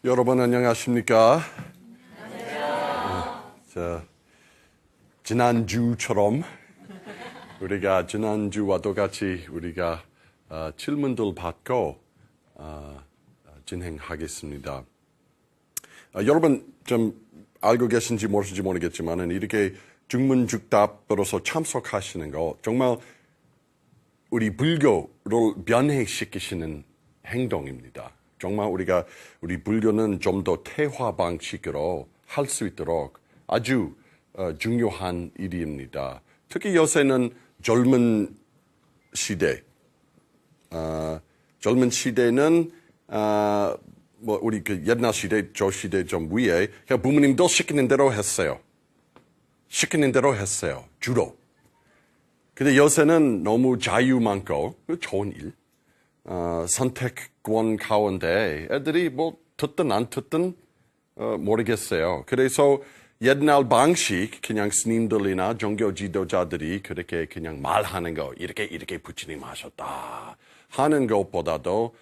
여러분 안녕하십니까? 안녕하세요. 지난주처럼 우리가 지난주와 똑같이 우리가 질문들 받고 진행하겠습니다. 여러분 좀 알고 계신지 모르신지 모르겠지만 이렇게 중문즉답으로서 참석하시는 거 정말 우리 불교를 변해시키시는 행동입니다. 정말 우리 불교는 좀 더 태화 방식으로 할 수 있도록 아주 중요한 일입니다. 특히 요새는 젊은 시대는 뭐 우리 그 옛날 시대, 저 시대 좀 위에 그냥 부모님도 시키는 대로 했어요. 주로. 근데 요새는 너무 자유 많고 좋은 일. 선택권 가운데 애들이 뭐 듣든 안 듣든 모르겠어요. 그래서 옛날 방식 그냥 스님들이나 종교 지도자들이 그렇게 그냥 말하는 거 이렇게 부처님 하셨다 하는 것보다도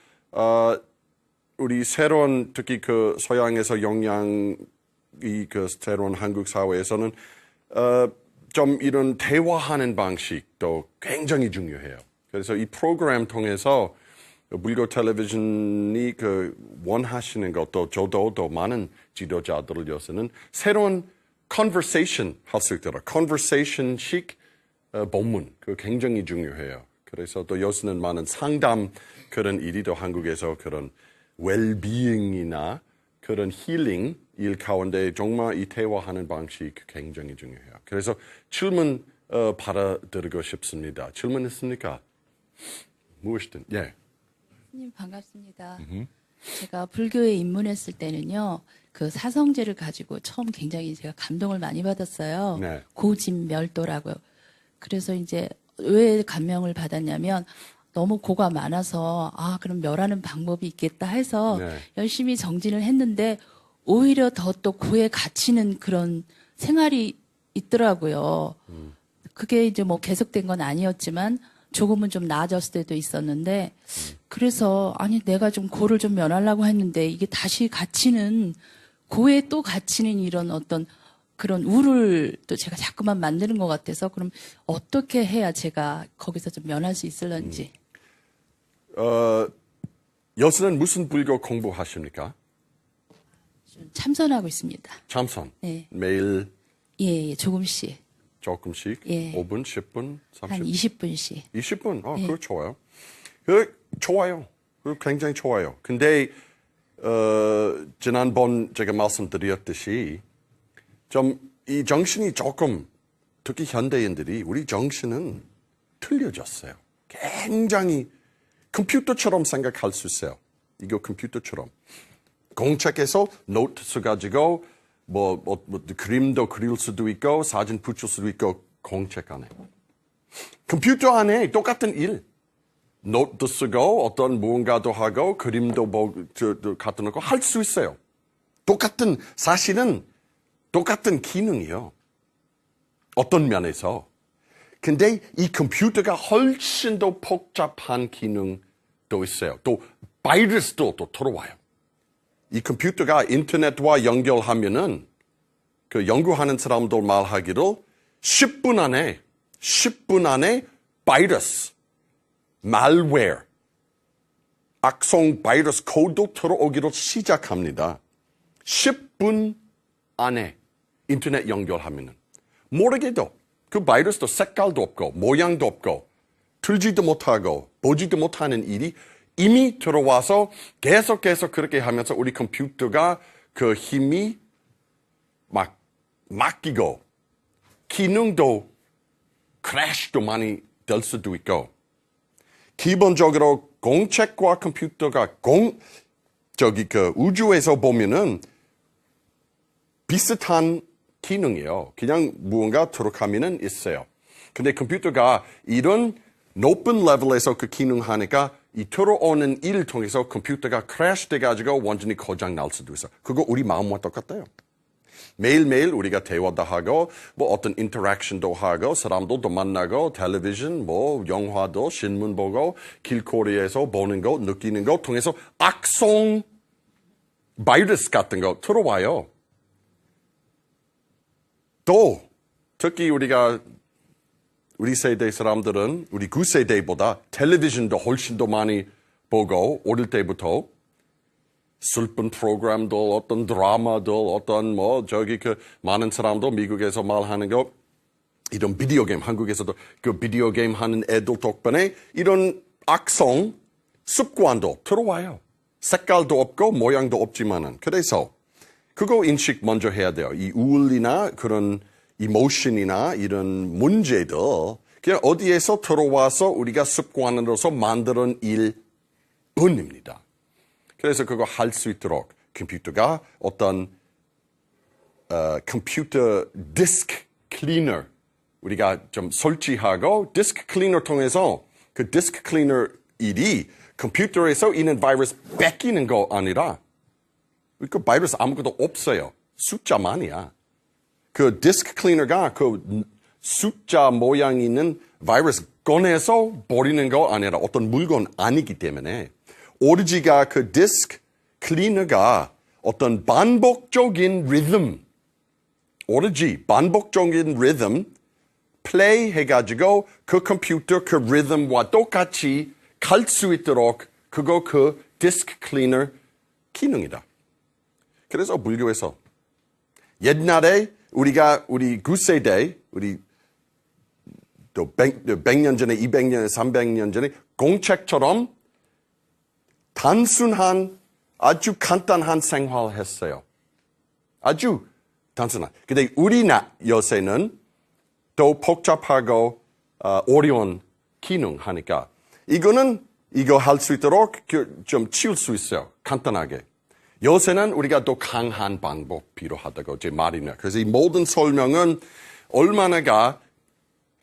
우리 새로운 특히 그 서양에서 영향이 그 새로운 한국 사회에서는 좀 이런 대화하는 방식도 굉장히 중요해요. 그래서 이 프로그램 통해서 불교 텔레비전이 그 원하시는 것도 저도 더 많은 지도자들을 요새는 새로운 conversation 할 수 있도록 conversation식 본문 그 굉장히 중요해요. 그래서 또 요새는 많은 상담 그런 일이 또 한국에서 그런 웰비잉이나 그런 힐링 일 가운데 정말 이 대화하는 방식 굉장히 중요해요. 그래서 질문 받아드리고 싶습니다. 질문 있습니까? 무엇이든. 예. 스님 반갑습니다. 제가 불교에 입문했을 때는요, 그 사성제를 가지고 처음 굉장히 제가 감동을 많이 받았어요. 네. 고진멸도라고요. 그래서 이제 왜 감명을 받았냐면 너무 고가 많아서 그럼 멸하는 방법이 있겠다 해서 네. 열심히 정진을 했는데 오히려 더 또 고에 갇히는 그런 생활이 있더라고요. 그게 이제 뭐 계속된 건 아니었지만 조금은 좀 나아졌을 때도 있었는데 그래서 내가 좀 고를 좀 면하려고 했는데 이게 다시 갇히는 고에 또 갇히는 이런 어떤 그런 우를 또 제가 자꾸만 만드는 것 같아서 그럼 어떻게 해야 제가 거기서 좀 면할 수 있을런지. 요새는 무슨 불교 공부하십니까? 좀 참선하고 있습니다. 참선. 네. 매일 예, 조금씩. 조금씩. 예. 5분, 10분, 30분. 한 20분씩. 20분. 그거 좋아요. 좋아요. 그거 굉장히 좋아요. 근데 지난번 제가 말씀드렸듯이 좀 이 정신이 조금 특히 현대인들이 우리 정신은 틀려졌어요. 굉장히 컴퓨터처럼 생각할 수 있어요. 이거 컴퓨터처럼. 공책에서 노트 써가지고 뭐 그림도 그릴 수도 있고 사진 붙일 수도 있고 공책 안에. 컴퓨터 안에 똑같은 일. 노트도 쓰고 어떤 무언가도 하고 그림도 갖다 놓고 할 수 있어요. 사실은 똑같은 기능이요. 어떤 면에서. 근데 이 컴퓨터가 훨씬 더 복잡한 기능도 있어요. 또 바이러스도 또 들어와요. 이 컴퓨터가 인터넷과 연결하면은 그 연구하는 사람들 말하기로 10분 안에 바이러스, malware, 악성 바이러스 코드도 들어오기로 시작합니다. 10분 안에 인터넷 연결하면은 모르게도 그 바이러스도 색깔도 없고 모양도 없고 들지도 못하고 보지도 못하는 일이 이미 들어와서 계속 그렇게 하면서 우리 컴퓨터가 그 힘이 막 맡기고 기능도 크래시도 많이 될 수도 있고 기본적으로 공책과 컴퓨터가 그 우주에서 보면은 비슷한 기능이에요. 그냥 무언가 들어가면은 있어요. 근데 컴퓨터가 이런 높은 레벨에서 그 기능하니까 이 들어오는 일을 통해서 컴퓨터가 크래시 돼가지고 완전히 고장 날 수도 있어. 그거 우리 마음과 똑같아요. 매일매일 우리가 대화도 하고 뭐 어떤 인터랙션도 하고 사람들도 만나고 텔레비전 뭐 영화도 신문 보고 길거리에서 보는 거 느끼는 거 통해서 악성 바이러스 같은 거 들어와요. 또 특히 우리 세대 사람들은 우리 구세대보다 텔레비전도 훨씬 더 많이 보고 어릴 때부터 슬픈 프로그램들, 어떤 드라마들, 어떤 많은 사람도 미국에서 말하는 거 이런 비디오 게임, 한국에서도 그 비디오 게임 하는 애들 덕분에 이런 악성 습관도 들어와요. 색깔도 없고 모양도 없지만은. 그래서 그거 인식 먼저 해야 돼요. 이 우울이나 그런 이모션이나 이런 문제들 그냥 어디에서 들어와서 우리가 습관으로서 만드는 일뿐입니다. 그래서 그거 할 수 있도록 컴퓨터가 어떤 컴퓨터 디스크 클리너 우리가 좀 설치하고 디스크 클리너 통해서 그 디스크 클리너 일이 컴퓨터에서 있는 바이러스 뺏기는 거 아니라 그 바이러스 아무것도 없어요. 숫자만이야. 그 디스크 클리너가 그 숫자 모양 있는 바이러스 꺼내서 버리는 거 아니라 어떤 물건 아니기 때문에 오리지가 그 디스크 클리너가 어떤 반복적인 리듬 오리지 반복적인 리듬 플레이 해가지고 그 컴퓨터 그 리듬과 똑같이 갈 수 있도록 그거 그 디스크 클리너 기능이다. 그래서 불교에서 옛날에 우리 구세대 우리 또 100년 전에 200년 300년 전에 공책처럼 단순한 아주 간단한 생활을 했어요. 아주 단순한. 근데 우리 요새는 더 복잡하고 어려운 기능 하니까 이거 할 수 있도록 좀 치울 수 있어요. 간단하게. 요새는 우리가 또 강한 방법 필요하다고 제 말이네요. 그래서 이 모든 설명은 얼마나가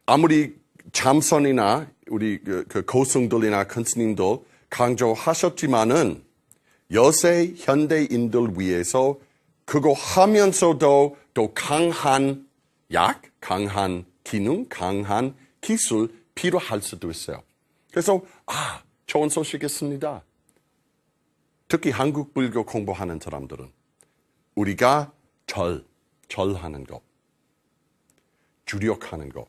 아무리 참선이나 우리 그 고승들이나 큰 스님들 강조하셨지만은 요새 현대인들 위해서 그거 하면서도 또 강한 약, 강한 기능, 강한 기술 필요할 수도 있어요. 그래서 좋은 소식 있습니다. 특히 한국 불교 공부하는 사람들은 우리가 절하는 것, 주력하는 것,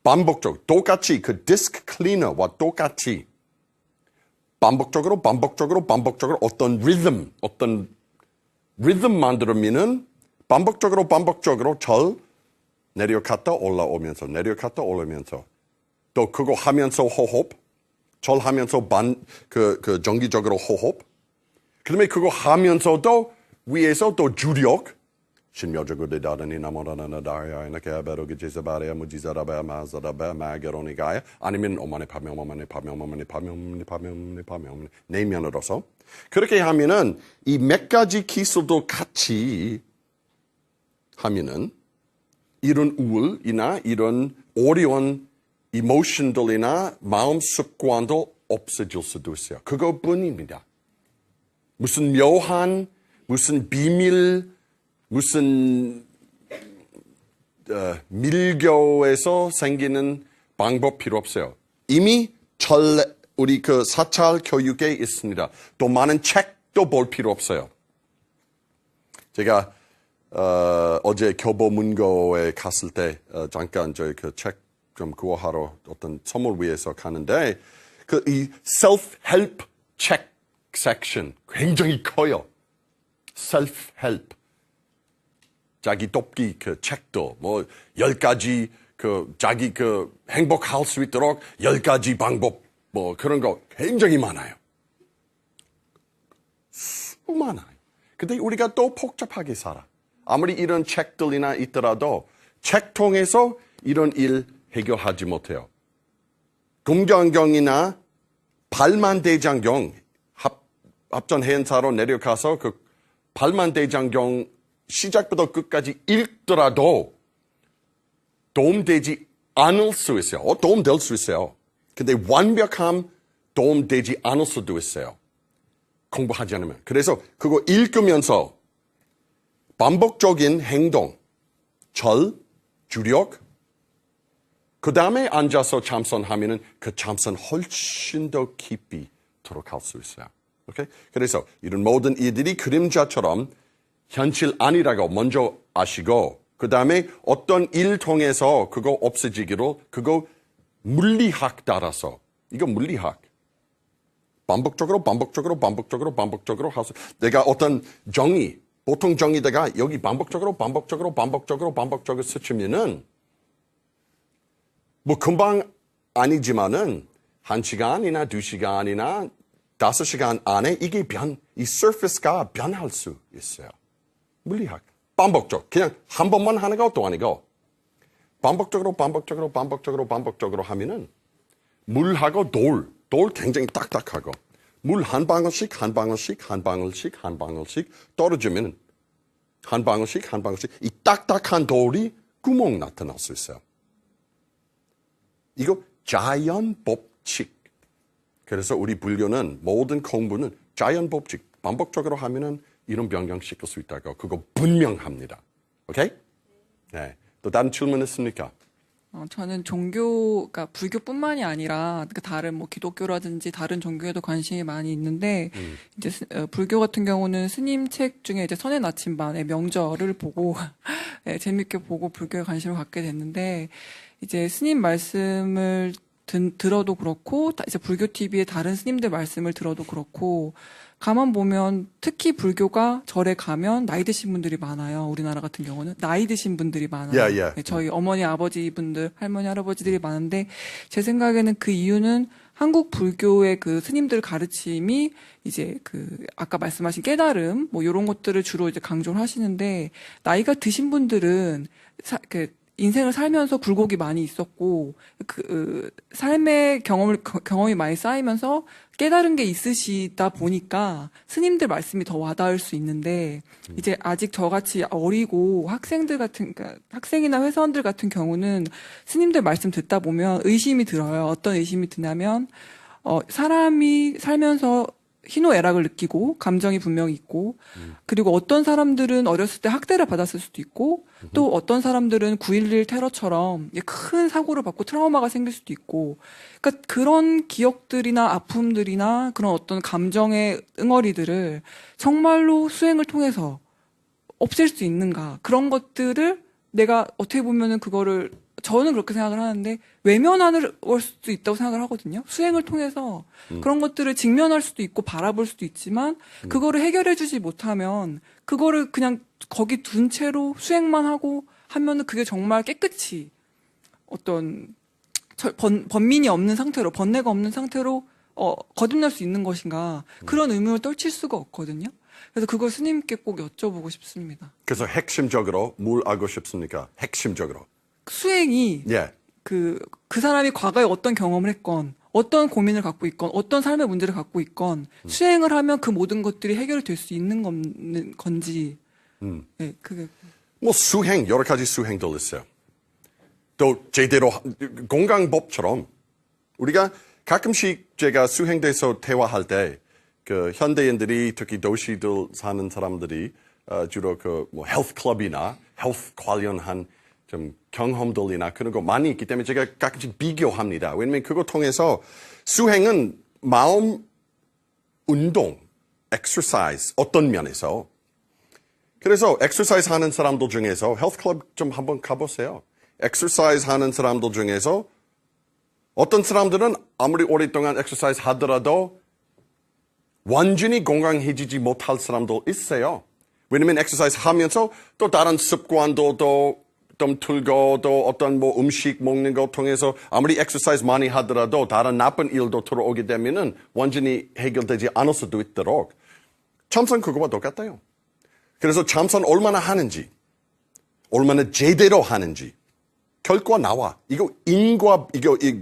반복적으로 똑같이 그 디스크 클리너와 똑같이 반복적으로 어떤 리듬 만들면은 반복적으로 절 내려갔다 올라오면서 또 그거 하면서 호흡 절하면서 그 정기적으로 호흡 그다음에 그거 하면서도 위에서 또 주력 신묘적으로 대다더니 나모라나나다야 이렇게 베로기 제사바레야 무지사라바 마사라바 마게로니가야 아니면 오만의 파명 내면으로서 그렇게 하면은 이 몇 가지 기술도 같이 하면은 이런 우울이나 이런 어려운 이모션들이나 마음 습관도 없어질 수도 있어요. 그것뿐입니다. 무슨 묘한 무슨 비밀 무슨 밀교에서 생기는 방법 필요 없어요. 이미 우리 그 사찰 교육에 있습니다. 또 많은 책도 볼 필요 없어요. 제가 어제 교보문고에 갔을 때 잠깐 저희 그 책 좀 구하러 어떤 선물 위해서 가는데 그 이 self-help 책 섹션 굉장히 커요. self-help 자기 돕기 그 책도 10가지 그 자기 그 행복할 수 있도록 10가지 방법 그런 거 굉장히 많아요. 수많아요. 근데 우리가 또 복잡하게 살아. 아무리 이런 책들이나 있더라도 책 통해서 이런 일 해결하지 못해요. 금강경이나 발만대장경 합전해인사로 내려가서 그 발만대장경 시작부터 끝까지 읽더라도 도움되지 않을 수 있어요. 도움될 수 있어요. 근데 완벽함 도움되지 않을 수도 있어요. 공부하지 않으면. 그래서 그거 읽으면서 반복적인 행동, 주력, 그 다음에 앉아서 참선하면은 그 참선 훨씬 더 깊이 들어갈 수 있어요. 오케이? 그래서 이런 모든 일들이 그림자처럼 현실 아니라고 먼저 아시고 그 다음에 어떤 일 통해서 그거 없어지기로 그거 물리학 따라서 이거 물리학 반복적으로 하서 내가 어떤 정의 보통 정의다가 여기 반복적으로 스치면은 뭐 금방 아니지만은 1시간이나 2시간이나 5시간 안에 이게 이 surface가 변할 수 있어요. 물리학. 반복적. 그냥 한 번만 하는 것도 아니고 반복적으로 하면은 물하고 돌 굉장히 딱딱하고 물 한 방울씩 떨어지면 한 방울씩 이 딱딱한 돌이 구멍 나타날 수 있어요. 이거 자연 법칙. 그래서 우리 불교는 모든 공부는 자연 법칙 반복적으로 하면은 이런 변경시킬 수 있다고 그거 분명합니다. 오케이? 네. 또 다른 질문 있습니까? 저는 그러니까 불교뿐만이 아니라 그 다른 뭐 기독교라든지 다른 종교에도 관심이 많이 있는데 이제 불교 같은 경우는 스님 책 중에 이제 선의 나침반의 명절을 보고 네, 재밌게 보고 불교에 관심을 갖게 됐는데 이제 스님 말씀을 들어도 그렇고 이제 불교 TV의 다른 스님들 말씀을 들어도 그렇고 가만 보면 특히 불교가 절에 가면 나이 드신 분들이 많아요. 우리나라 같은 경우는 나이 드신 분들이 많아요. 네, 저희 어머니 아버지 분들 할머니 할아버지들이 많은데 제 생각에는 그 이유는 한국 불교의 그 스님들 가르침이 이제 그 아까 말씀하신 깨달음 뭐 이런 것들을 주로 이제 강조를 하시는데 나이가 드신 분들은 인생을 살면서 굴곡이 많이 있었고 삶의 경험이 많이 쌓이면서 깨달은 게 있으시다 보니까 스님들 말씀이 더 와닿을 수 있는데 이제 아직 저같이 어리고 그러니까 학생이나 회사원들 같은 경우는 스님들 말씀 듣다 보면 의심이 들어요. 어떤 의심이 드냐면 사람이 살면서 희노애락을 느끼고 감정이 분명히 있고 그리고 어떤 사람들은 어렸을 때 학대를 받았을 수도 있고 또 어떤 사람들은 9.11 테러처럼 큰 사고를 받고 트라우마가 생길 수도 있고 그러니까 그런 기억들이나 아픔들이나 그런 어떤 감정의 응어리들을 정말로 수행을 통해서 없앨 수 있는가 그런 것들을 내가 어떻게 보면은 그거를 저는 그렇게 생각을 하는데 외면할 수도 있다고 생각을 하거든요. 수행을 통해서 그런 것들을 직면할 수도 있고 바라볼 수도 있지만 그거를 해결해주지 못하면 그거를 그냥 거기 둔 채로 수행만 하고 하면은 그게 정말 깨끗이 어떤 번민이 없는 상태로 번뇌가 없는 상태로 거듭날 수 있는 것인가 그런 의문을 떨칠 수가 없거든요. 그래서 그걸 스님께 꼭 여쭤보고 싶습니다. 그래서 핵심적으로 뭘 알고 싶습니까? 핵심적으로. 수행이 그 사람이 과거에 어떤 경험을 했건 어떤 고민을 갖고 있건 어떤 삶의 문제를 갖고 있건 수행을 하면 그 모든 것들이 해결될 수 있는 건지 네, 그게 뭐 수행 여러 가지 수행들 있어요. 또 제대로 건강법처럼 우리가 가끔씩 제가 수행대에서 대화할 때 그 현대인들이 특히 도시들 사는 사람들이 주로 그 뭐 헬스 클럽이나 헬스 관련한 좀 경험들이나 그런 거 많이 있기 때문에 제가 가끔씩 비교합니다. 왜냐면 그거 통해서 수행은 마음 운동, exercise 어떤 면에서 그래서 exercise 하는 사람들 중에서 헬스 클럽 좀 한번 가보세요. exercise 하는 사람들 중에서 어떤 사람들은 아무리 오랫동안 exercise 하더라도 완전히 건강해지지 못할 사람도 있어요. 왜냐면 exercise 하면서 또 다른 습관도 좀 틀고 또 어떤 뭐 음식 먹는 거 통해서 아무리 exercise 많이 하더라도 다른 나쁜 일도 들어오게 되면은 완전히 해결되지 않을 수도 있도록 참선 그거와 똑같아요. 그래서 참선 얼마나 하는지, 얼마나 제대로 하는지 결과 나와. 이거 이거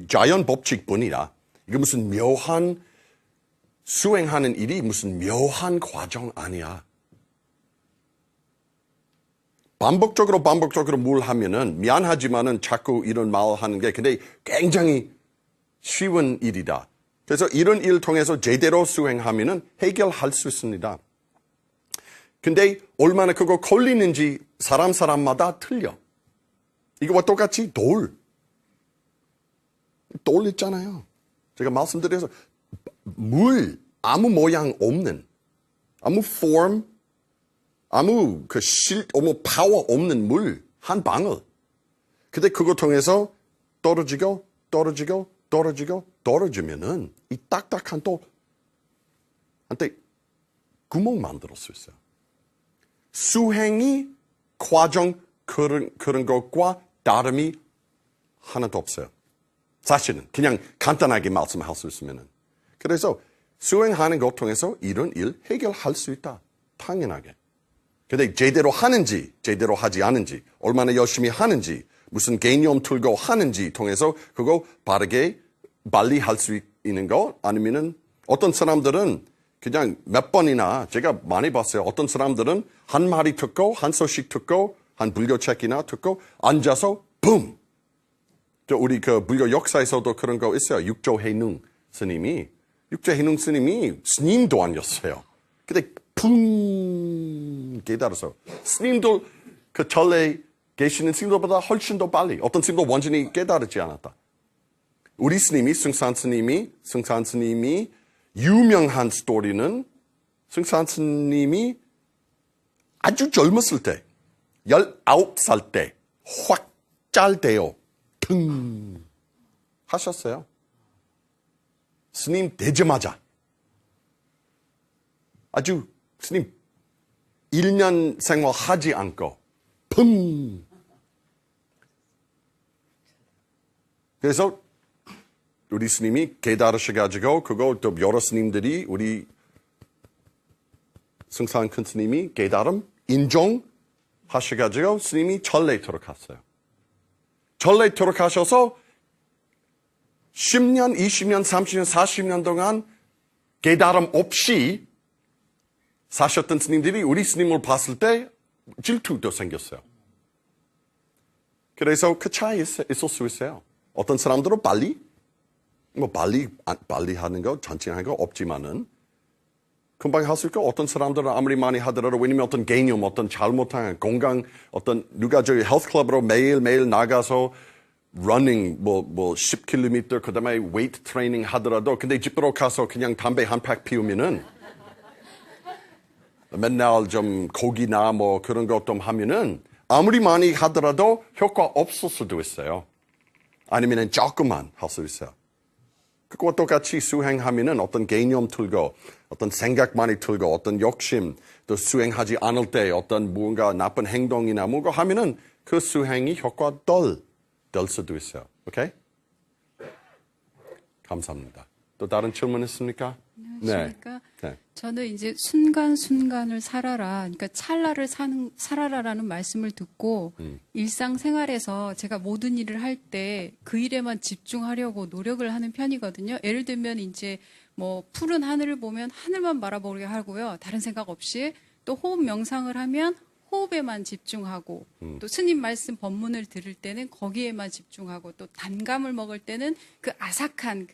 자연 법칙뿐이라 이거 무슨 묘한 수행하는 일이 무슨 묘한 과정 아니야. 반복적으로 뭘 하면은 미안하지만은 자꾸 이런 말 하는 게 근데 굉장히 쉬운 일이다. 그래서 이런 일 통해서 제대로 수행하면은 해결할 수 있습니다. 근데 얼마나 그거 걸리는지 사람마다 틀려. 이거와 똑같이 돌 있잖아요. 제가 말씀드려서 물 아무 모양 없는, 아무 폼, 아무 파워 없는 물 한 방울. 근데 그거 통해서 떨어지면은 이 딱딱한 또 한테 구멍 만들 수 있어요. 수행이 과정 그런 것과 다름이 하나도 없어요. 사실은 그냥 간단하게 말씀할 수 있으면은. 그래서 수행하는 것 통해서 이런 일 해결할 수 있다. 당연하게. 근데 제대로 하는지, 제대로 하지 않은지, 얼마나 열심히 하는지, 무슨 개념 틀고 하는지 통해서 그거 바르게 빨리 할 수 있는 거 아니면은 어떤 사람들은 그냥 몇 번이나 제가 많이 봤어요. 어떤 사람들은 한 마디 듣고 한 소식 듣고 한 불교 책이나 듣고 앉아서 붐. 우리 그 불교 역사에서도 그런 거 있어요. 육조해능 스님이 스님도 아니었어요. 근데 쿵 깨달아서 스님도 그 절에 계시는 스님들보다 훨씬 더 빨리 어떤 스님도 완전히 깨달지 않았다. 우리 스님이 승산 스님이 유명한 스토리는 승산 스님이 아주 젊었을 때 19살 때 확 짤대요. 퉁 하셨어요. 스님 되자마자 아주 스님 1년 생활하지 않고 펑. 그래서 우리 스님이 깨달으셔가지고 그거 또 여러 스님들이 우리 승산 큰 스님이 깨달음 인정하셔가지고 스님이 절레 들어갔어요. 절레 들어가셔서 10년, 20년, 30년, 40년 동안 깨달음 없이 사셨던 스님들이 우리 스님을 봤을 때 질투도 생겼어요. 그래서 그 차이 있을 수 있어요. 어떤 사람들은 빨리 하는 거, 천천히 하는 거 없지만은 금방 할 수 있고 어떤 사람들은 아무리 많이 하더라도 왜냐면 어떤 개념, 어떤 잘못한 건강, 어떤 누가 저기 헬스클럽으로 매일매일 나가서 running 10km 그다음에 웨이트 트레이닝 하더라도 근데 집으로 가서 그냥 담배 한 팩 피우면은 맨날 좀 고기나 그런 것 좀 하면은 아무리 많이 하더라도 효과 없을 수도 있어요. 아니면은 조금만 할 수 있어요. 그거와 똑같이 수행하면은 어떤 개념 틀고 어떤 생각 많이 틀고 어떤 욕심 또 수행하지 않을 때 어떤 무언가 나쁜 행동이나 뭔가 하면은 그 수행이 효과 될 수도 있어요. 오케이? 감사합니다. 또 다른 질문 있습니까? 안녕하십니까? 네. 저는 이제 순간순간을 살아라, 그러니까 찰나를 살아라라는 말씀을 듣고 일상생활에서 제가 모든 일을 할 때 그 일에만 집중하려고 노력을 하는 편이거든요. 예를 들면 이제 푸른 하늘을 보면 하늘만 바라보게 하고요. 다른 생각 없이 또 호흡 명상을 하면 호흡에만 집중하고 또 스님 말씀 법문을 들을 때는 거기에만 집중하고 또 단감을 먹을 때는 그 아삭한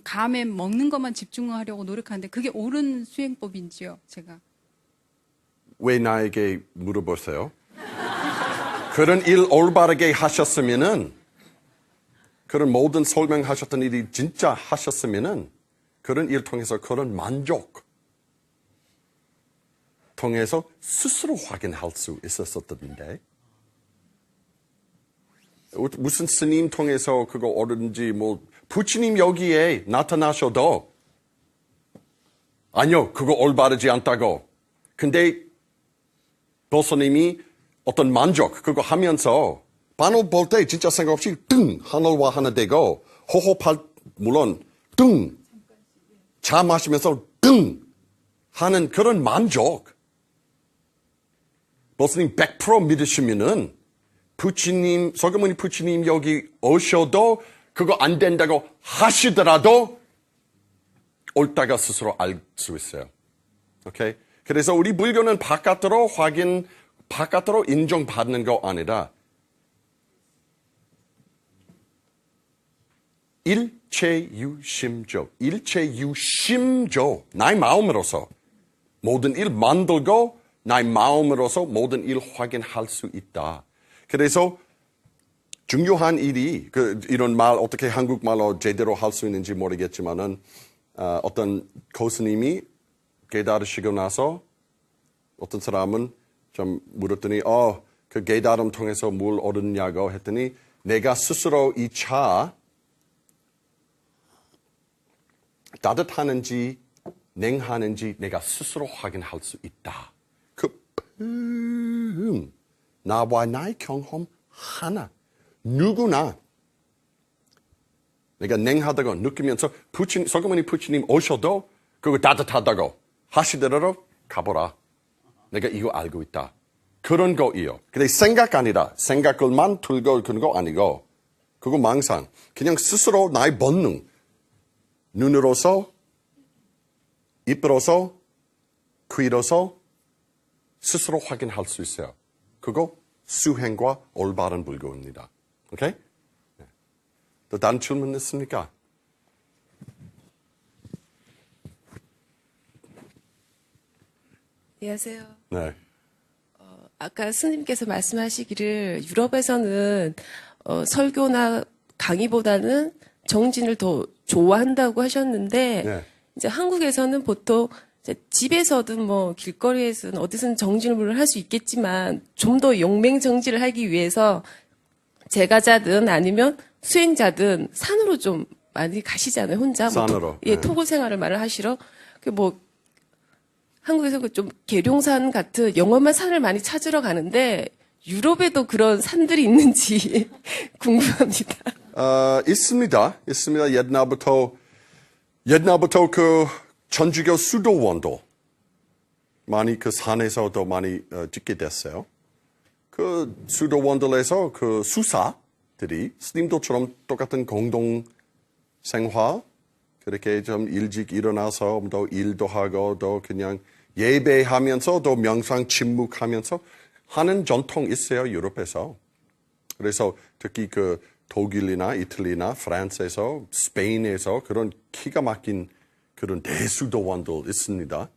감에 먹는 것만 집중하려고 노력하는데 그게 옳은 수행법인지요, 제가? 왜 나에게 물어보세요? 그런 일 올바르게 하셨으면은 그런 모든 설명하셨던 일이 진짜 하셨으면은 그런 일 통해서 그런 만족 통해서 스스로 확인할 수 있었었던데 무슨 스님 통해서 그거 옳은지 부처님 여기에 나타나셔도 아니요 그거 올바르지 않다고 근데 보스님이 어떤 만족 그거 하면서 바늘 볼 때 진짜 생각 없이 등 하늘과 하나 되고 호흡할 물론 등 차 마시면서 등 하는 그런 만족 보스님 100% 믿으시면은 부처님, 서가모니 부처님 여기 오셔도 그거 안 된다고 하시더라도 옳다가 스스로 알 수 있어요. 오케이? 그래서 우리 불교는 바깥으로 인정받는 거 아니라 일체유심조, 나의 마음으로서 모든 일 만들고 나의 마음으로서 모든 일 확인할 수 있다. 그래서 중요한 일이 이런 말 어떻게 한국말로 제대로 할 수 있는지 모르겠지만은 어떤 교수님이 깨달으시고 나서 어떤 사람은 좀 물었더니 그 깨달음 통해서 뭘 얻었냐고 했더니 내가 스스로 이 차 따뜻하는지 냉하는지 내가 스스로 확인할 수 있다. 나와 나의 경험 하나 누구나 내가 냉하다고 느끼면서 서구머니 부처님 오셔도 그거 따뜻하다고 하시더라도 가보라. 내가 이거 알고 있다. 그런 거예요. 근데 생각 아니라 생각을만 들고 그런 거 아니고 그거 망상. 그냥 스스로 나의 본능 눈으로서 입으로서 귀로서 스스로 확인할 수 있어요. 그거 수행과 올바른 불교입니다. 오케이? 네. 또 다른 질문 있습니까? 안녕하세요. 네. 아까 스님께서 말씀하시기를 유럽에서는 설교나 강의보다는 정진을 더 좋아한다고 하셨는데 네. 이제 한국에서는 보통 이제 집에서든 뭐 길거리에서든 어디서든 정진을 할 수 있겠지만 좀 더 용맹정진을 하기 위해서 제가자든 아니면 수행자든 산으로 좀 많이 가시잖아요. 혼자 산으로. 예, 네. 토고 생활을 말을 하시러 뭐 한국에서 좀 계룡산 같은 영험한 산을 많이 찾으러 가는데 유럽에도 그런 산들이 있는지 궁금합니다. 있습니다. 옛날부터 그 천주교 수도원도 많이 그 산에서도 많이 짓게 됐어요. 그 수도원들에서 그 수사들이 스님도처럼 똑같은 공동 생활 그렇게 좀 일찍 일어나서 또 일도 하고 또 그냥 예배하면서 또 명상 침묵하면서 하는 전통 있어요, 유럽에서. 그래서 특히 그 독일이나 이탈리나 프랑스에서 스페인에서 그런 기가 막힌 그런 대수도원들 있습니다.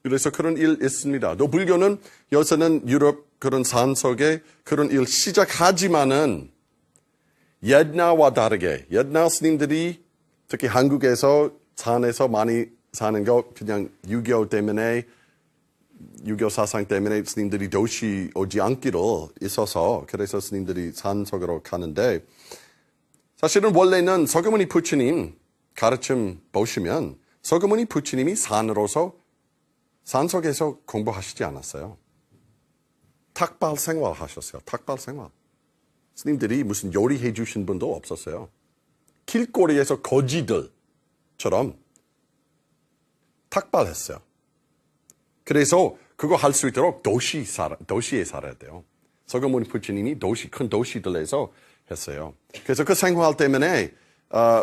그래서 그런 일 있습니다. 또 불교는 요새는 유럽 그런 산 속에 그런 일 시작하지만은 옛날과 다르게 옛날 스님들이 특히 한국에서 산에서 많이 사는 거 그냥 유교 때문에 유교 사상 때문에 스님들이 도시 오지 않기로 있어서 그래서 스님들이 산 속으로 가는데 사실은 원래는 서구머니 부처님 가르침 보시면 서구머니 부처님이 산으로서 산속에서 공부하시지 않았어요. 탁발 생활 하셨어요. 탁발 생활. 스님들이 무슨 요리해 주신 분도 없었어요. 길거리에서 거지들처럼 탁발했어요. 그래서 그거 할 수 있도록 도시에 살아야 돼요. 서구머니 부처님이 큰 도시들에서 했어요. 그래서 그 생활 때문에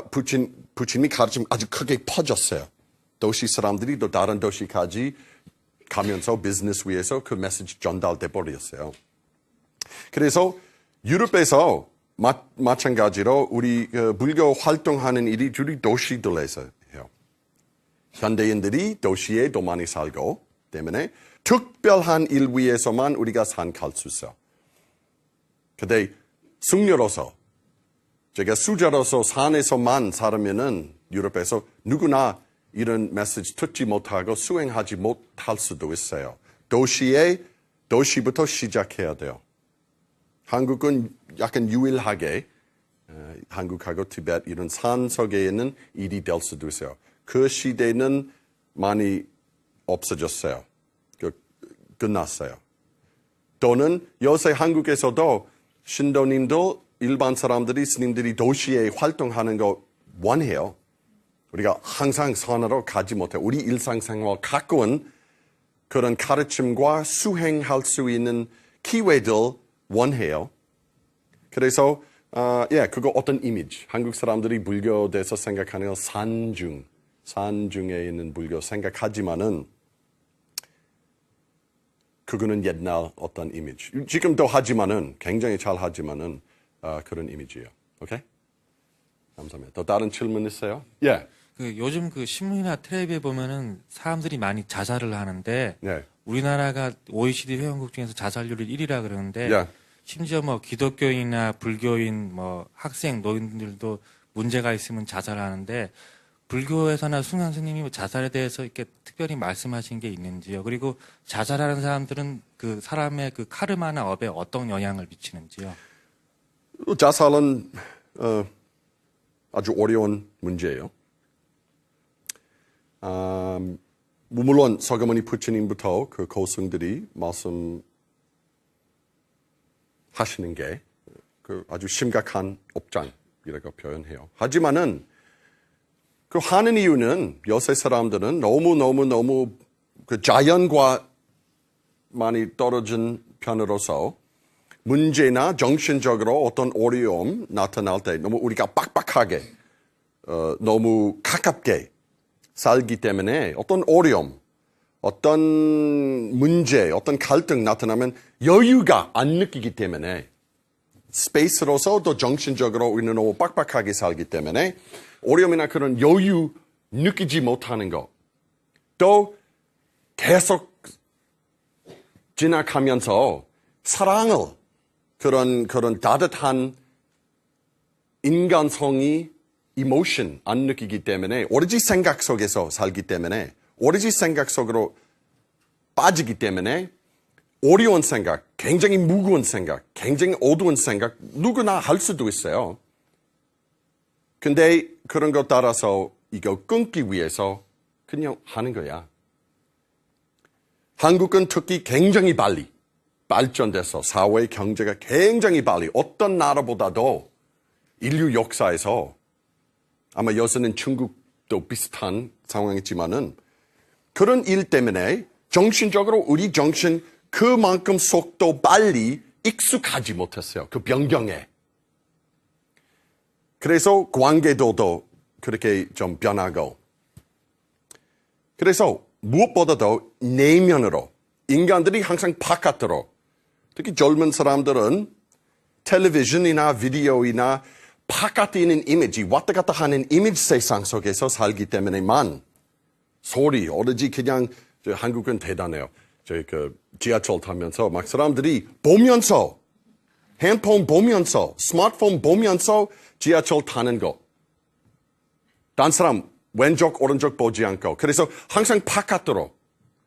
부처님이 가르침 아주 크게 퍼졌어요. 도시 사람들이 또 다른 도시까지 가면서 비즈니스 위해서 그 메시지 전달돼 버렸어요. 그래서 유럽에서 마찬가지로 우리 불교 활동하는 일이 주로 도시들에서 해요. 현대인들이 도시에 더 많이 살고 때문에 특별한 일 위해서만 우리가 산 갈 수 있어요. 근데 승려로서 제가 수자로서 산에서만 살면은 유럽에서 누구나 이런 메시지 듣지 못하고 수행하지 못할 수도 있어요. 도시부터 시작해야 돼요. 한국은 약간 유일하게 한국하고 티베트 이런 산 속에는 일이 될 수도 있어요. 그 시대는 많이 없어졌어요. 끝났어요. 또는 요새 한국에서도 신도님들 일반 사람들이 스님들이 도시에 활동하는 거 원해요. 우리가 항상 산으로 가지 못해요. 우리 일상생활 가까운 그런 가르침과 수행할 수 있는 기회들 원해요. 그래서 그거 어떤 이미지. 한국 사람들이 불교에 대해서 생각하는 건 산중에 있는 불교 생각하지만은 그거는 옛날 어떤 이미지. 지금도 하지만은 굉장히 잘 하지만은 그런 이미지예요. 오케이? 감사합니다. 또 다른 질문 있어요? 예. 요즘 그 신문이나 텔레비에 보면은 사람들이 많이 자살을 하는데 네. 우리나라가 OECD 회원국 중에서 자살률이 1위라 그러는데 예. 심지어 뭐 기독교인이나 불교인 뭐 학생 노인들도 문제가 있으면 자살하는데 불교에서나 숭상 스님이 자살에 대해서 이렇게 특별히 말씀하신 게 있는지요? 그리고 자살하는 사람들은 그 사람의 그 카르마나 업에 어떤 영향을 미치는지요? 자살은 아주 어려운 문제예요. 물론 서가모니 부처님부터 그 고승들이 말씀하시는 게 그 아주 심각한 업장이라고 표현해요. 하지만은 그 하는 이유는 요새 사람들은 너무 그 자연과 많이 떨어진 편으로서 문제나 정신적으로 어떤 어려움 나타날 때 너무 우리가 빡빡하게 너무 가깝게 살기 때문에 어떤 어려움, 어떤 문제, 어떤 갈등 나타나면 여유가 안 느끼기 때문에 스페이스로서 또 정신적으로 우리는 너무 빡빡하게 살기 때문에 어려움이나 그런 여유 느끼지 못하는 것. 또 계속 지나가면서 사랑을 그런 따뜻한 인간성이 이모션 안 느끼기 때문에 오로지 생각 속에서 살기 때문에 오로지 생각 속으로 빠지기 때문에 어려운 생각, 굉장히 무거운 생각, 굉장히 어두운 생각 누구나 할 수도 있어요. 근데 그런 것 따라서 이거 끊기 위해서 그냥 하는 거야. 한국은 특히 굉장히 빨리 발전돼서 사회 경제가 굉장히 빨리 어떤 나라보다도 인류 역사에서 아마 요새는 중국도 비슷한 상황이지만은 그런 일 때문에 정신적으로 우리 정신 그만큼 속도 빨리 익숙하지 못했어요. 그 변경에. 그래서 관계도도 그렇게 좀 변하고. 그래서 무엇보다도 내면으로 인간들이 항상 바깥으로 특히 젊은 사람들은 텔레비전이나 비디오이나 바깥에 있는 이미지, 왔다 갔다 하는 이미지 세상 속에서 살기 때문에만 소리, 오로지 그냥 한국은 대단해요. 저희 그 지하철 타면서 막 사람들이 보면서 핸드폰 보면서 스마트폰 보면서 지하철 타는 거. 딴 사람 왼쪽 오른쪽 보지 않고 그래서 항상 바깥으로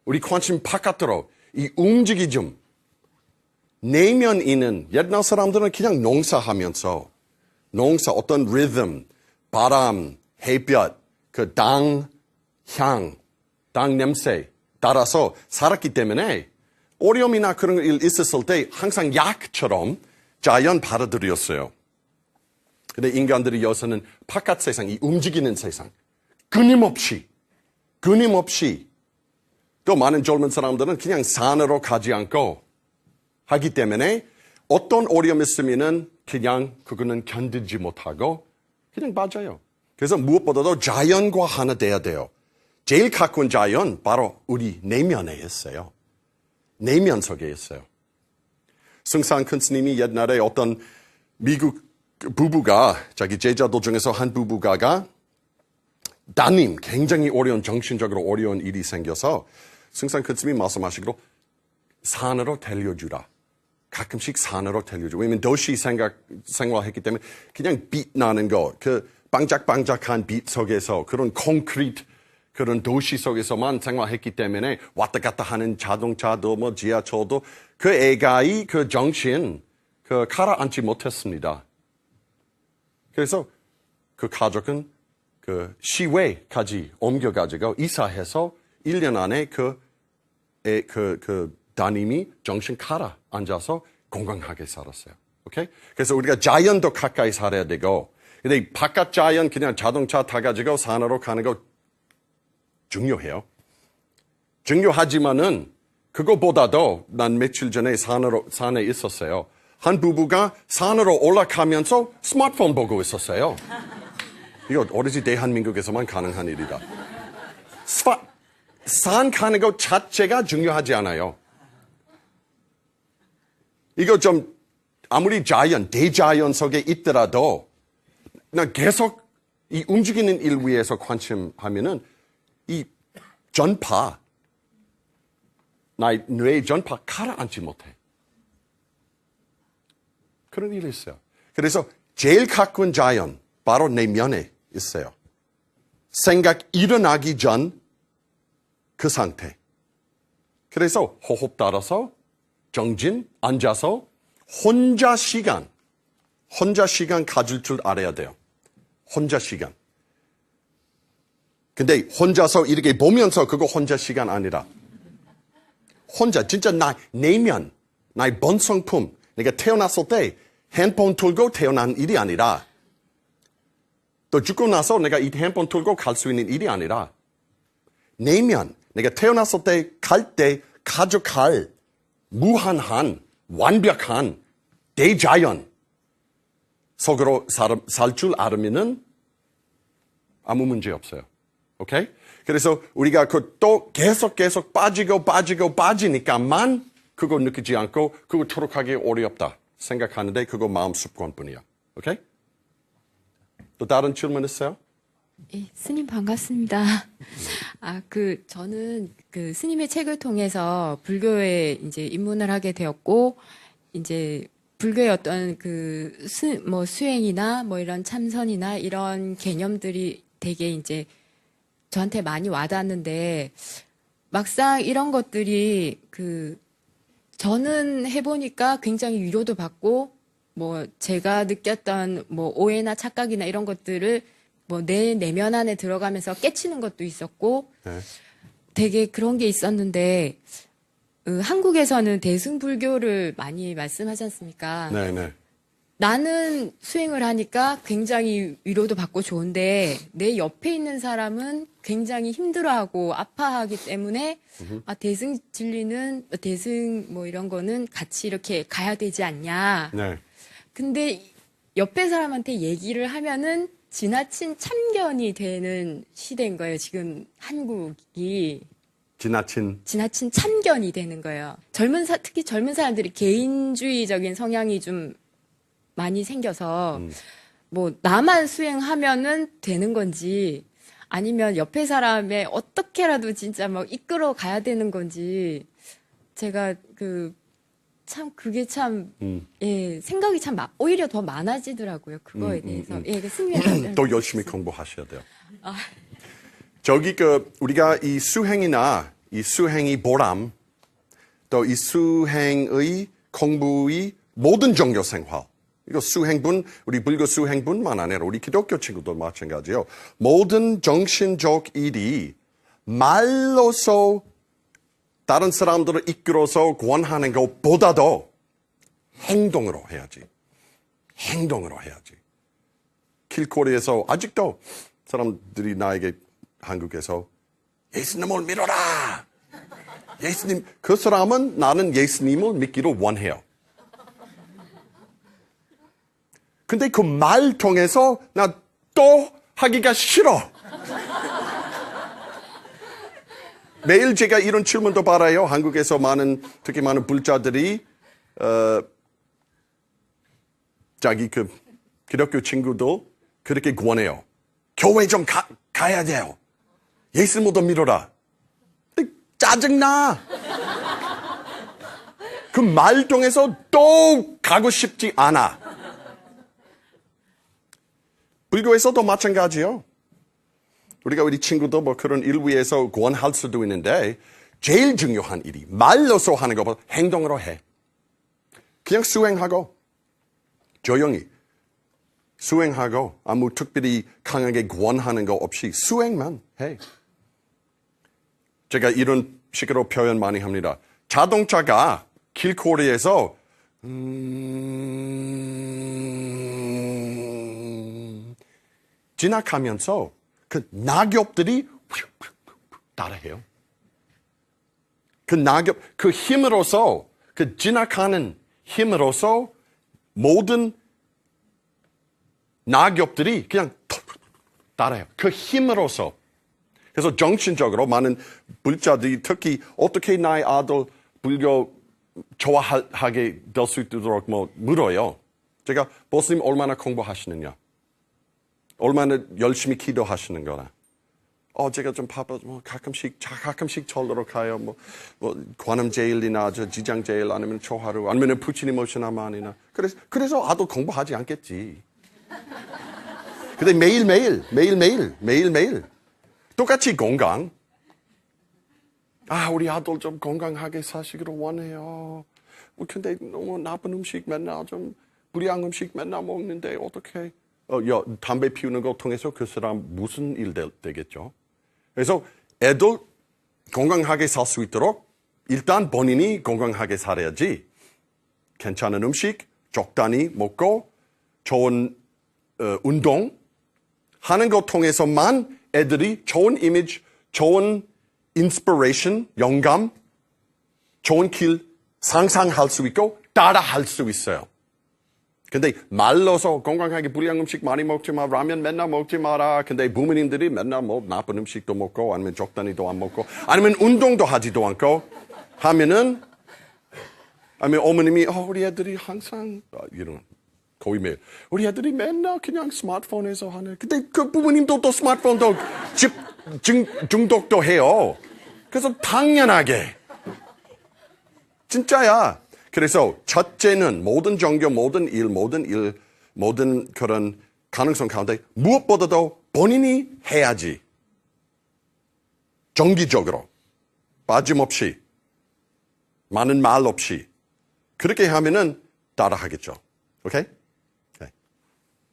우리 관심 바깥으로 이 움직임 내면 있는 옛날 사람들은 그냥 농사하면서 농사 어떤 리듬, 바람, 햇볕, 그 땅, 향, 땅 냄새 따라서 살았기 때문에 어려움이나 그런 일 있었을 때 항상 약처럼 자연 받아들였어요. 근데 인간들이 요새는 바깥 세상, 이 움직이는 세상, 끊임없이 또 많은 젊은 사람들은 그냥 산으로 가지 않고 하기 때문에 어떤 어려움이 있으면은 그냥 그거는 견디지 못하고 그냥 빠져요. 그래서 무엇보다도 자연과 하나 돼야 돼요. 제일 가까운 자연 바로 우리 내면에 있어요. 내면 속에 있어요. 승상 큰 스님이 옛날에 어떤 미국 부부가 자기 제자들 중에서 한 부부가 따님 굉장히 어려운 정신적으로 어려운 일이 생겨서 승상 큰 스님이 말씀하시기로 산으로 데려주라. 가끔씩 산으로 데려줘. 왜냐면 도시 생활했기 때문에 그냥 빛 나는 거, 그 반짝반짝한 빛 속에서 그런 콘크리트 그런 도시 속에서만 생활했기 때문에 왔다 갔다 하는 자동차도 뭐 지하철도 그 애가의 그 정신 그 가라앉지 못했습니다. 그래서 그 가족은 그 시외까지 옮겨가지고 이사해서 1년 안에 그 따님이 정신 가라앉아서 건강하게 살았어요. 오케이? 그래서 우리가 자연도 가까이 살아야 되고, 근데 바깥 자연 그냥 자동차 타가지고 산으로 가는 거 중요해요. 중요하지만은 그거보다도 난 며칠 전에 산에 있었어요. 한 부부가 산으로 올라가면서 스마트폰 보고 있었어요. 이거 오로지 대한민국에서만 가능한 일이다. 산 가는 것 자체가 중요하지 않아요. 이거 좀 아무리 대자연 속에 있더라도 그냥 계속 이 움직이는 일 위해서 관심하면은 이 전파, 나의 뇌 전파 가라앉지 못해. 그런 일이 있어요. 그래서 제일 가까운 자연, 바로 내면에 있어요. 생각 일어나기 전 그 상태. 그래서 호흡 따라서 정진, 앉아서 혼자 시간 가질 줄 알아야 돼요. 혼자 시간. 근데 혼자서 이렇게 보면서 그거 혼자 시간 아니라 혼자 진짜 내면 나의 본성품 내가 태어났을 때 핸드폰 들고 태어난 일이 아니라 또 죽고 나서 내가 이 핸드폰 들고 갈 수 있는 일이 아니라 내면 내가 태어났을 때 갈 때 가져갈 무한한 완벽한 대자연 속으로 살 줄 알으면은 아무 문제 없어요. 오케이? 그래서 우리가 또 계속 빠지니까만 그거 느끼지 않고 그거 토록하기 어렵다 생각하는데 그거 마음 습관뿐이야. 오케이? 또 다른 질문 있어요? 예, 스님 반갑습니다. 저는 스님의 책을 통해서 불교에 이제 입문을 하게 되었고, 이제 불교의 어떤 수행이나 뭐 이런 참선이나 이런 개념들이 되게 이제 저한테 많이 와닿았는데, 막상 이런 것들이 저는 해보니까 굉장히 위로도 받고, 뭐 제가 느꼈던 뭐 오해나 착각이나 이런 것들을 뭐 내 내면 안에 들어가면서 깨치는 것도 있었고 네. 되게 그런 게 있었는데 한국에서는 대승불교를 많이 말씀하지 않습니까? 네. 나는 수행을 하니까 굉장히 위로도 받고 좋은데 내 옆에 있는 사람은 굉장히 힘들어하고 아파하기 때문에 대승 진리는 대승 뭐 이런 거는 같이 이렇게 가야 되지 않냐. 네. 근데 옆에 사람한테 얘기를 하면은 지나친 참견이 되는 시대인 거예요. 지금 한국이. 지나친 참견이 되는 거예요. 특히 젊은 사람들이 개인주의적인 성향이 좀 많이 생겨서 뭐 나만 수행하면은 되는 건지 아니면 옆에 사람의 어떻게라도 진짜 막 이끌어 가야 되는 건지 제가 그게 참, 예, 생각이 참 오히려 더 많아지더라고요. 그거에 대해서. 예, 또 열심히 공부하셔야 돼요. 우리가 이 수행이 보람, 또 이 수행의 공부의 모든 종교 생활, 이거 우리 불교 수행뿐만 아니라 우리 기독교 친구도 마찬가지예요. 모든 정신적 일이 말로서 다른 사람들을 이끌어서 권하는 것보다도 행동으로 해야지. 길거리에서 아직도 사람들이 나에게 한국에서 예수님을 믿어라. 예수님, 그 사람은 나는 예수님을 믿기를 원해요. 근데 그 말 통해서 나 또 하기가 싫어. 매일 제가 이런 질문도 받아요. 한국에서 특히 많은 불자들이, 자기 기독교 친구들 그렇게 권해요. 교회 좀 가야 돼요. 예수님도 믿어라. 근데 짜증나. 그 말 통해서 또 가고 싶지 않아. 불교에서도 마찬가지요. 우리 친구도 뭐 그런 일부에서 권할 수도 있는데 제일 중요한 일이 말로서 하는 것보다 행동으로 해. 그냥 수행하고 조용히 수행하고 아무 특별히 강하게 권하는 거 없이 수행만 해. 제가 이런 식으로 표현 많이 합니다. 자동차가 길거리에서 지나가면서 그 낙엽들이 따라해요. 그 힘으로서, 지나가는 힘으로서 모든 낙엽들이 그냥 따라해요. 그 힘으로서. 그래서 정신적으로 많은 불자들이 특히 어떻게 나의 아들 불교 좋아하게 될 수 있도록 물어요. 제가 보스님 얼마나 공부하시느냐? 얼마나 열심히 기도하시는 거나. 제가 좀 바빠, 가끔씩 절로 가요. 관음제일이나 지장제일 아니면 초하루 아니면 부처님 오시나만이나. 그래서 아들 공부하지 않겠지. 근데 매일매일 똑같이 건강. 우리 아들 좀 건강하게 사시기를 원해요. 근데 너무 나쁜 음식 맨날 좀 불량 음식 맨날 먹는데 어떻게? 담배 피우는 거 통해서 그 사람 무슨 일 되겠죠? 그래서 애들 건강하게 살 수 있도록 일단 본인이 건강하게 살아야지. 괜찮은 음식 적당히 먹고 좋은 운동 하는 것 통해서만 애들이 좋은 이미지, 좋은 인스피레이션, 영감, 좋은 길 상상할 수 있고 따라할 수 있어요. 근데 말로서 건강하게 불량 음식 많이 먹지 마, 라면 맨날 먹지 마라. 근데 부모님들이 맨날 뭐 나쁜 음식도 먹고 아니면 적당히도 안 먹고 아니면 운동도 하지도 않고 하면은 아니면 어머님이 우리 애들이 항상 이런 거의 매일 우리 애들이 맨날 그냥 스마트폰에서 하네. 근데 그 부모님도 또 스마트폰도 중독도 해요. 그래서 당연하게 진짜야. 그래서 첫째는 모든 종교, 모든 그런 가능성 가운데 무엇보다도 본인이 해야지. 정기적으로 빠짐없이 많은 말 없이 그렇게 하면은 따라하겠죠. 오케이?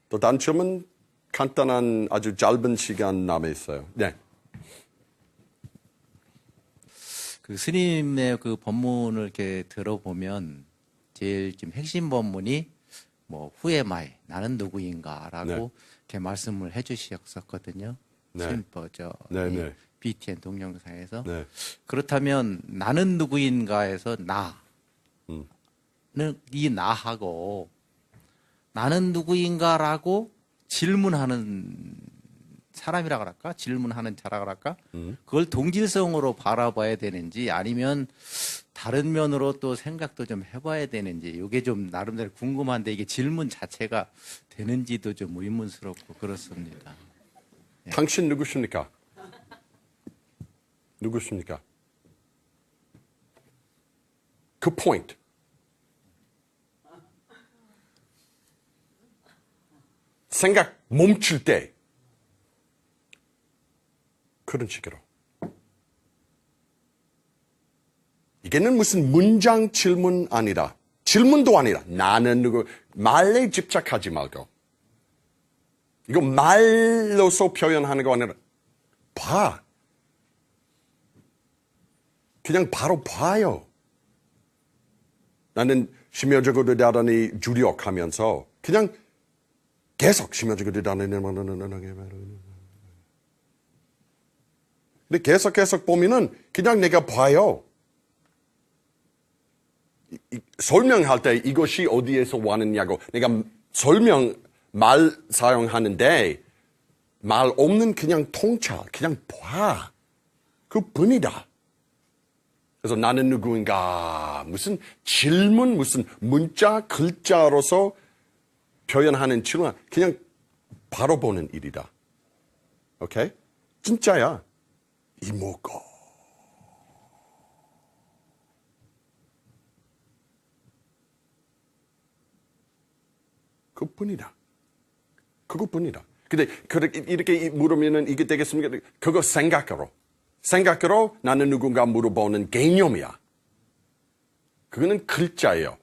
또 다른 질문 간단한 아주 짧은 시간 남아 있어요. 네. 그 스님의 그 법문을 이렇게 들어보면 제일 지금 핵심 법문이 뭐 후에마이 나는 누구인가라고 네. 이렇게 말씀을 해주셨었거든요. 네. 네. 네. BTN 동영상에서 네. 그렇다면 나는 누구인가에서 나는 이 나하고 나는 누구인가라고 질문하는 사람이라 그럴까? 질문하는 자라 그럴까? 그걸 동질성으로 바라봐야 되는지 아니면 다른 면으로 또 생각도 좀 해봐야 되는지 이게 좀 나름대로 궁금한데 이게 질문 자체가 되는지도 좀 의문스럽고 그렇습니다. 당신 누구십니까? 누구십니까? 그 포인트. 생각 멈출 때 그런 식으로. 이게는 무슨 문장 질문 아니라 질문도 아니라 나는 누구 말에 집착하지 말고 이거 말로서 표현하는 거 아니라 봐. 그냥 바로 봐요. 나는 심혈적으로 대단히 주력하면서 그냥 계속 심혈적으로 대단히 근데 계속 보면은 그냥 내가 봐요. 설명할 때 이것이 어디에서 왔느냐고 내가 말 사용하는데 말 없는 그냥 통찰, 그냥 봐. 그뿐이다. 그래서 나는 누구인가 무슨 질문 무슨 문자 글자로서 표현하는 질문 그냥 바로 보는 일이다. 오케이? 진짜야. 이모고. 그뿐이다. 그것뿐이다. 근데 이렇게 물으면은 이게 되겠습니까? 그거 생각으로 나는 누군가 물어보는 개념이야. 그거는 글자예요.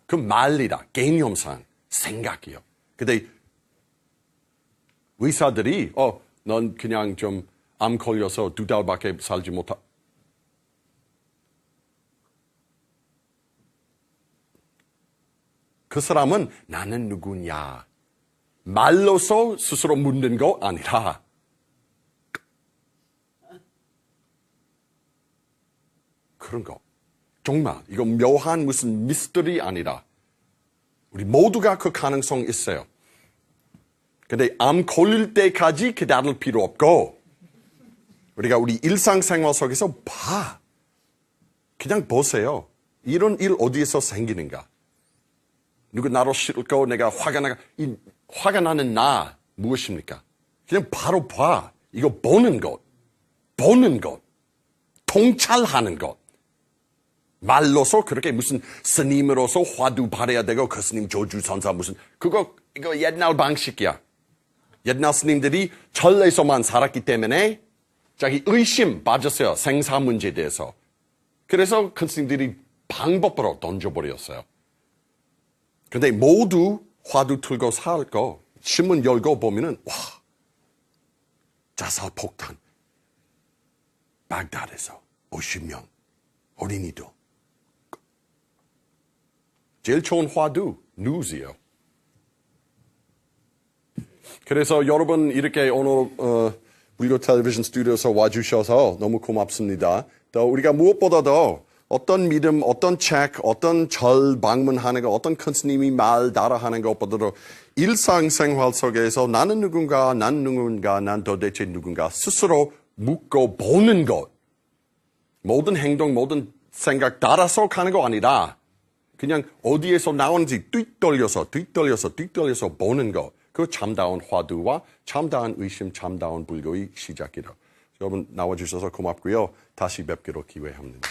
그 말이다. 개념상 생각이요. 근데 의사들이 넌 그냥 좀 암 걸려서 2달밖에 살지 못하. 그 사람은 나는 누구냐 말로서 스스로 묻는 거 아니라 그런 거. 정말 이거 묘한 무슨 미스터리 아니라 우리 모두가 그 가능성 있어요. 근데 암 걸릴 때까지 기다릴 필요 없고 우리가 우리 일상생활 속에서 봐. 그냥 보세요. 이런 일 어디에서 생기는가. 누구 나로 싫고 내가 화가 나는 나 무엇입니까? 그냥 바로 봐. 이거 보는 것. 통찰하는 것. 말로서 그렇게 무슨 스님으로서 화두 발해야 되고 그 스님 조주선사 무슨 이거 옛날 방식이야. 옛날 스님들이 절에서만 살았기 때문에 자기 의심 빠졌어요. 생사 문제에 대해서. 그래서 큰 스님들이 방법으로 던져버렸어요. 근데 모두 화두 틀고 살고 신문 열고 보면은 와 자살 폭탄 baghdad에서 50명 어린이도 제일 좋은 화두 뉴스예요. 그래서 여러분 이렇게 오늘 불교 텔레비전 스튜디오에서 와주셔서 너무 고맙습니다. 또 우리가 무엇보다도 어떤 믿음, 어떤 책, 어떤 절 방문하는 것, 어떤 큰 스님이 말 따라하는 것보다도 일상생활 속에서 나는 누군가, 난 도대체 누군가 스스로 묻고 보는 것. 모든 행동, 모든 생각 따라서 가는 거 아니라 그냥 어디에서 나오는지 뒤떨려서 보는 것. 그 참다운 화두와 참다운 의심, 참다운 불교의 시작이다. 여러분 나와주셔서 고맙고요. 다시 뵙기로 기회합니다.